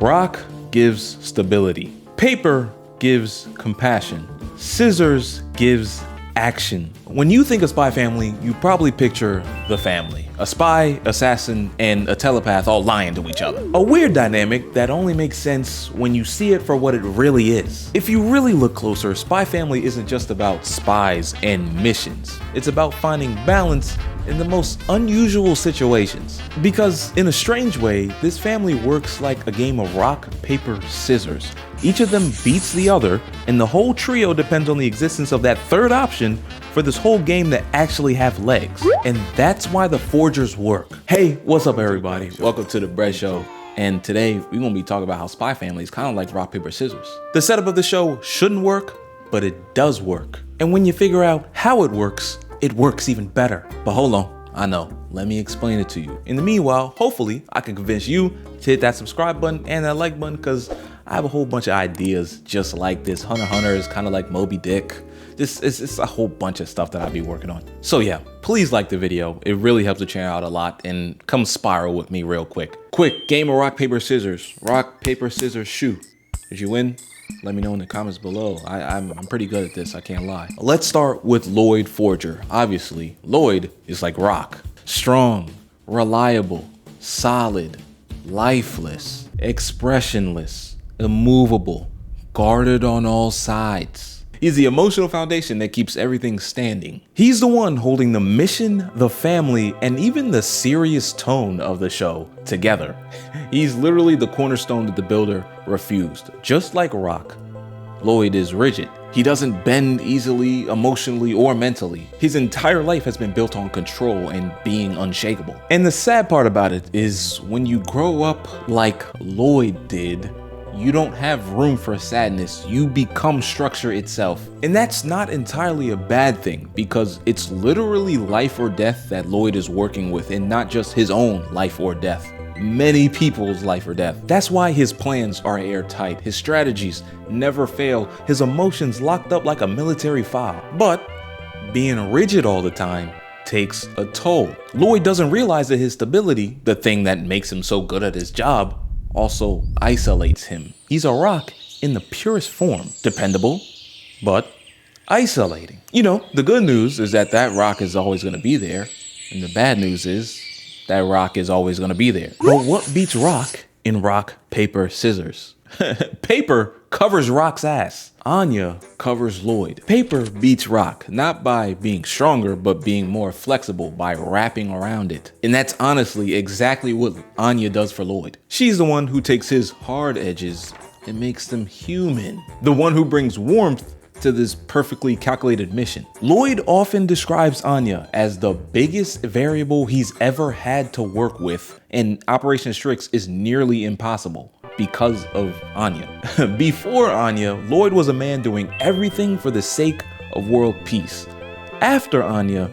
Rock gives stability. Paper gives compassion. Scissors gives action. When you think of Spy Family, you probably picture the family. A spy, assassin, and a telepath all lying to each other. A weird dynamic that only makes sense when you see it for what it really is. If you really look closer, Spy Family isn't just about spies and missions. It's about finding balance in the most unusual situations. Because in a strange way, this family works like a game of rock, paper, scissors. Each of them beats the other, and the whole trio depends on the existence of that third option for this whole game to actually have legs. And that's why the Forgers work. Hey, what's up everybody? Welcome to the Bread Show. And today we're gonna be talking about how Spy Family is kind of like rock, paper, scissors. The setup of the show shouldn't work, but it does work. And when you figure out how it works even better. But hold on, I know, let me explain it to you. In the meanwhile, hopefully I can convince you to hit that subscribe button and that like button, because I have a whole bunch of ideas just like this. Hunter x Hunter is kind of like Moby Dick. It's a whole bunch of stuff that I'll be working on. So yeah, please like the video. It really helps the channel out a lot, and come spiral with me real quick. Quick game of rock, paper, scissors. Rock, paper, scissors, shoot. Did you win? Let me know in the comments below. I'm pretty good at this, I can't lie. Let's start with Loid Forger. Obviously, Loid is like rock. Strong, reliable, solid, lifeless, expressionless, immovable, guarded on all sides. He's the emotional foundation that keeps everything standing. He's the one holding the mission, the family, and even the serious tone of the show together. He's literally the cornerstone that the builder refused. Just like rock, Loid is rigid. He doesn't bend easily, emotionally, or mentally. His entire life has been built on control and being unshakable. And the sad part about it is when you grow up like Loid did, you don't have room for sadness. You become structure itself. And that's not entirely a bad thing, because it's literally life or death that Loid is working with, and not just his own life or death. Many people's life or death. That's why his plans are airtight. His strategies never fail. His emotions locked up like a military file. But being rigid all the time takes a toll. Loid doesn't realize that his stability, the thing that makes him so good at his job, also isolates him. He's a rock in the purest form. Dependable, but isolating. You know, the good news is that rock is always gonna be there. And the bad news is that rock is always gonna be there. But what beats rock in rock, paper, scissors? Paper covers rock's ass. Anya covers Loid. Paper beats rock, not by being stronger, but being more flexible by wrapping around it. And that's honestly exactly what Anya does for Loid. She's the one who takes his hard edges and makes them human. The one who brings warmth to this perfectly calculated mission. Loid often describes Anya as the biggest variable he's ever had to work with, and Operation Strix is nearly impossible because of Anya. Before Anya, Loid was a man doing everything for the sake of world peace. After Anya,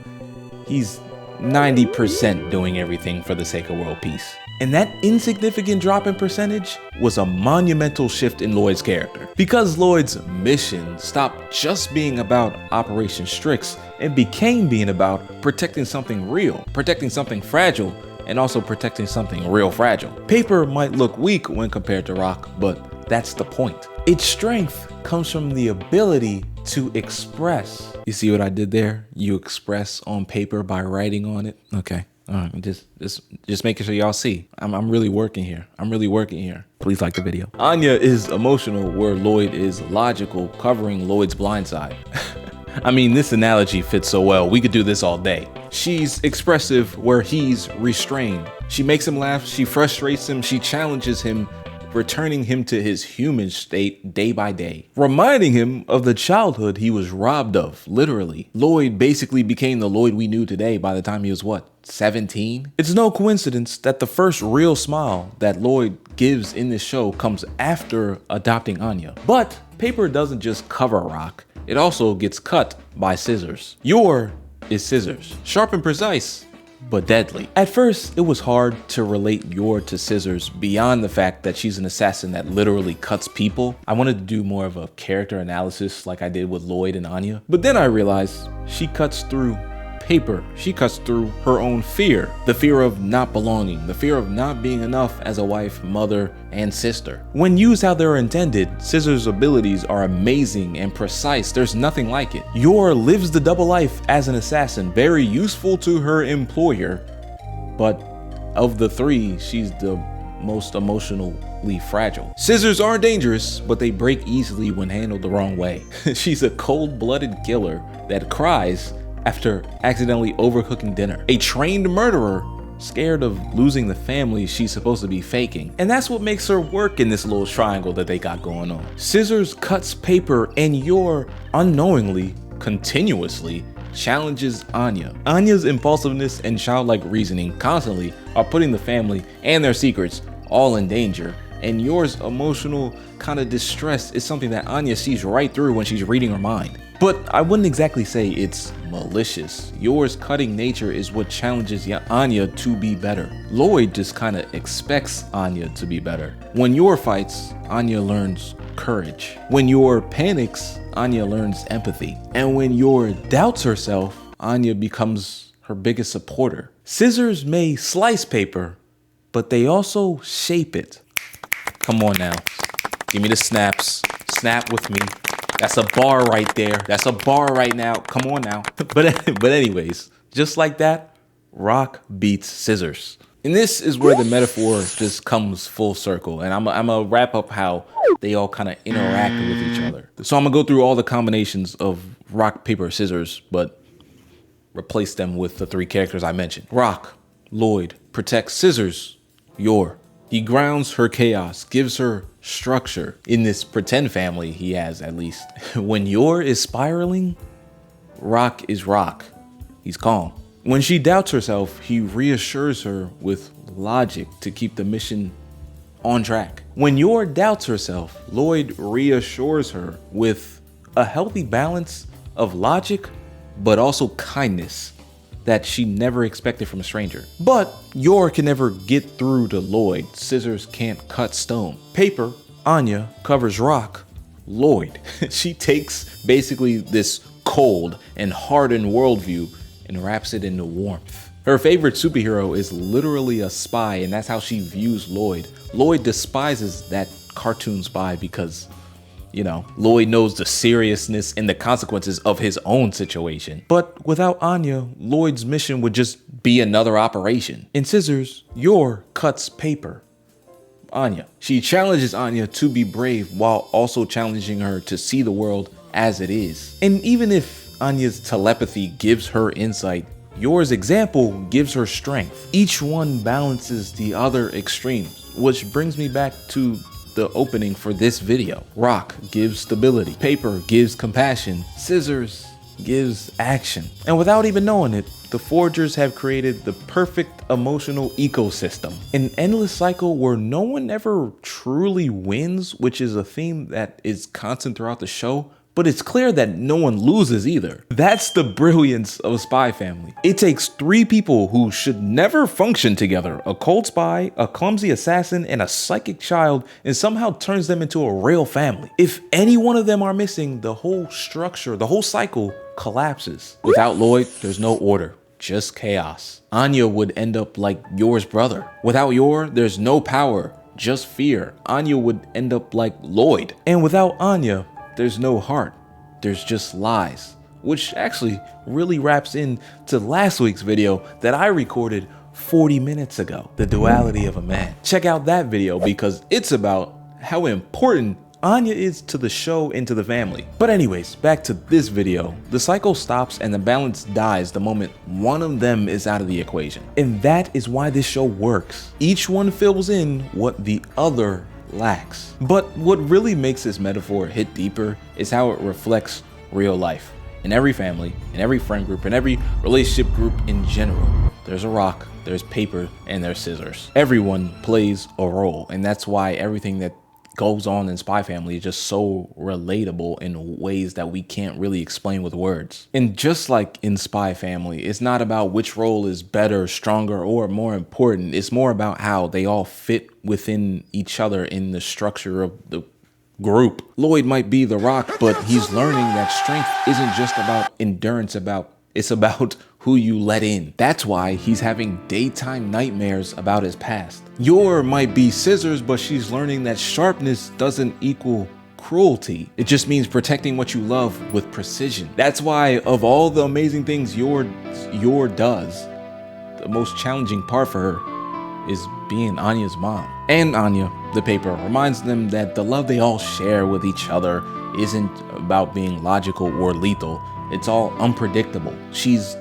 he's 90% doing everything for the sake of world peace. And that insignificant drop in percentage was a monumental shift in Loid's character. Because Loid's mission stopped just being about Operation Strix and became being about protecting something real, protecting something fragile, and also protecting something real fragile. Paper might look weak when compared to rock, but that's the point. Its strength comes from the ability to express. You see what I did there? You express on paper by writing on it. Okay. All right, just making sure y'all see. I'm really working here. I'm really working here. Please like the video. Anya is emotional where Loid is logical, covering Loid's blind side. I mean, this analogy fits so well. We could do this all day. She's expressive where he's restrained. She makes him laugh, she frustrates him, she challenges him, returning him to his human state day by day, reminding him of the childhood he was robbed of, literally. Loid basically became the Loid we knew today by the time he was, what, 17? It's no coincidence that the first real smile that Loid gives in this show comes after adopting Anya. But paper doesn't just cover rock, it also gets cut by scissors. Yor is scissors, sharp and precise, but deadly. At first, it was hard to relate Yor to scissors beyond the fact that she's an assassin that literally cuts people. I wanted to do more of a character analysis like I did with Loid and Anya. But then I realized she cuts through paper, she cuts through her own fear. The fear of not belonging, the fear of not being enough as a wife, mother, and sister. When used how they're intended, Scissors' abilities are amazing and precise. There's nothing like it. Yor lives the double life as an assassin, very useful to her employer, but of the three, she's the most emotionally fragile. Scissors aren't dangerous, but they break easily when handled the wrong way. She's a cold-blooded killer that cries after accidentally overcooking dinner. A trained murderer scared of losing the family she's supposed to be faking. And that's what makes her work in this little triangle that they got going on. Scissors cuts paper and Yor unknowingly, continuously, challenges Anya. Anya's impulsiveness and childlike reasoning constantly are putting the family and their secrets all in danger, and Yor's emotional kind of distress is something that Anya sees right through when she's reading her mind. But I wouldn't exactly say it's malicious. Yor's cutting nature is what challenges Anya to be better. Loid just kind of expects Anya to be better. When Yor fights, Anya learns courage. When Yor panics, Anya learns empathy. And when Yor doubts herself, Anya becomes her biggest supporter. Scissors may slice paper, but they also shape it. Come on now. Give me the snaps. Snap with me. That's a bar right there. That's a bar right now. Come on now. But anyways, just like that, rock beats scissors. And this is where the metaphor just comes full circle. And I'm gonna wrap up how they all kind of interact with each other. So I'm gonna go through all the combinations of rock, paper, scissors, but replace them with the three characters I mentioned. Rock, Loid, protects Scissors, Yor. He grounds her chaos, gives her structure. In this pretend family he has, at least. When Yor is spiraling, Rock is Rock. He's calm. When she doubts herself, he reassures her with logic to keep the mission on track. When Yor doubts herself, Loid reassures her with a healthy balance of logic, but also kindness that she never expected from a stranger. But Yor can never get through to Loid. Scissors can't cut stone. Paper, Anya, covers rock. Loid, she takes basically this cold and hardened worldview and wraps it into warmth. Her favorite superhero is literally a spy, and that's how she views Loid. Loid despises that cartoon spy because, you know, Loid knows the seriousness and the consequences of his own situation. But without Anya, Loid's mission would just be another operation. In Scissors, Yor cuts paper. Anya. She challenges Anya to be brave while also challenging her to see the world as it is. And even if Anya's telepathy gives her insight, Yor's example gives her strength. Each one balances the other extremes, which brings me back to the opening for this video. Rock gives stability, paper gives compassion, scissors gives action. And without even knowing it, the forgers have created the perfect emotional ecosystem. An endless cycle where no one ever truly wins, which is a theme that is constant throughout the show, but it's clear that no one loses either. That's the brilliance of Spy Family. It takes three people who should never function together, a cold spy, a clumsy assassin, and a psychic child, and somehow turns them into a real family. If any one of them are missing, the whole structure, the whole cycle collapses. Without Loid, there's no order, just chaos. Anya would end up like Yor's brother. Without Yor, there's no power, just fear. Anya would end up like Loid. And without Anya, there's no heart, there's just lies. Which actually really wraps into last week's video that I recorded 40 minutes ago, the duality of a man. Check out that video because it's about how important Anya is to the show and to the family. But anyways, back to this video. The cycle stops and the balance dies the moment one of them is out of the equation. And that is why this show works. Each one fills in what the other lacks. But what really makes this metaphor hit deeper is how it reflects real life. In every family, in every friend group, in every relationship group in general, there's a rock, there's paper, and there's scissors. Everyone plays a role, and that's why everything that goes on in Spy Family is just so relatable in ways that we can't really explain with words. And just like in Spy Family, it's not about which role is better, stronger, or more important. It's more about how they all fit within each other in the structure of the group. Loid might be the rock, but he's learning that strength isn't just about endurance, it's about who you let in. That's why he's having daytime nightmares about his past. Yor might be scissors, but she's learning that sharpness doesn't equal cruelty. It just means protecting what you love with precision. That's why of all the amazing things Yor does, the most challenging part for her is being Anya's mom. And Anya, the paper, reminds them that the love they all share with each other isn't about being logical or lethal. It's all unpredictable. She's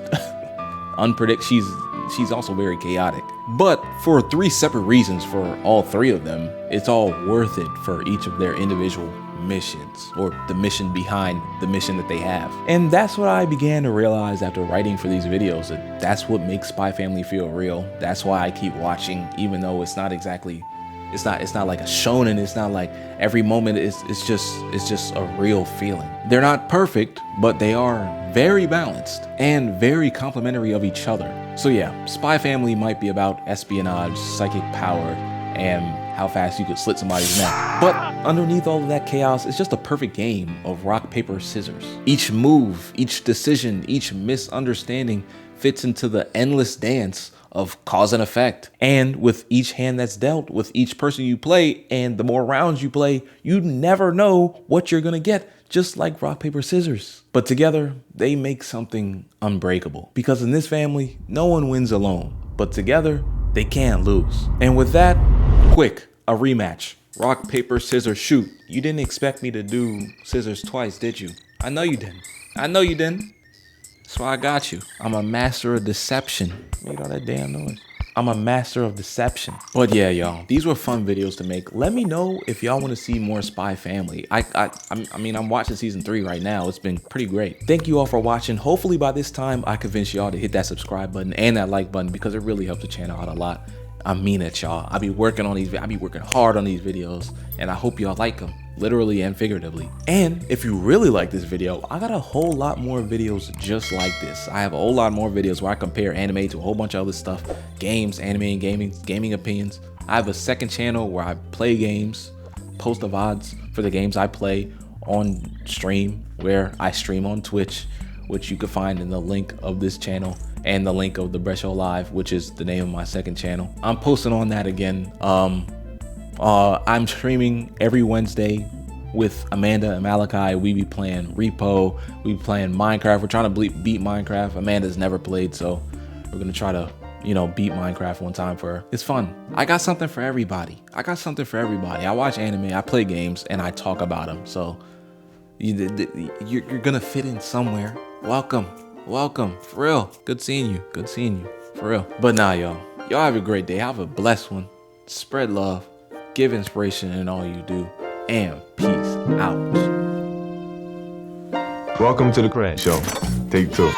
she's also very chaotic. But for 3 separate reasons for all 3 of them, it's all worth it for each of their individual missions, or the mission behind the mission that they have. And that's what I began to realize after writing for these videos, that that's what makes Spy Family feel real. That's why I keep watching, even though it's not exactly, it's not like a shonen. It's not like every moment it's just a real feeling. They're not perfect, but they are very balanced and very complementary of each other. So yeah, Spy Family might be about espionage, psychic power, and how fast you could slit somebody's neck. But underneath all of that chaos, it's just a perfect game of rock, paper, scissors. Each move, each decision, each misunderstanding fits into the endless dance of cause and effect. And with each hand that's dealt, with each person you play, and the more rounds you play, you never know what you're gonna get, just like rock, paper, scissors. But together, they make something unbreakable. Because in this family, no one wins alone, but together, they can't lose. And with that, quick, a rematch. Rock, paper, scissors, shoot. You didn't expect me to do scissors twice, did you? I know you didn't. I know you didn't. That's why I got you. I'm a master of deception. Made all that damn noise. I'm a master of deception. But yeah, y'all, these were fun videos to make. Let me know if y'all want to see more Spy Family. I mean, I'm watching season 3 right now. It's been pretty great. Thank you all for watching. Hopefully by this time, I convinced y'all to hit that subscribe button and that like button, because it really helps the channel out a lot. I mean it, y'all. I be working hard on these videos, and I hope y'all like them, literally and figuratively. And if you really like this video, I got a whole lot more videos just like this. I have a whole lot more videos where I compare anime to a whole bunch of other stuff, games, anime and gaming opinions. I have a second channel where I play games, post the VODs for the games I play on stream, where I stream on Twitch, which you can find in the link of this channel, and the link of the Breath Show Live, which is the name of my second channel. I'm posting on that again. I'm streaming every Wednesday with Amanda and Malachi. We be playing Repo, we be playing Minecraft. We're trying to beat Minecraft. Amanda's never played, so we're gonna try to, beat Minecraft one time for her. It's fun. I got something for everybody. I watch anime, I play games, and I talk about them. So you're gonna fit in somewhere. Welcome, for real. Good seeing you, for real. But nah, y'all have a great day. Have a blessed one. Spread love, give inspiration in all you do, and peace out. Welcome to the Crash Show. Take 2.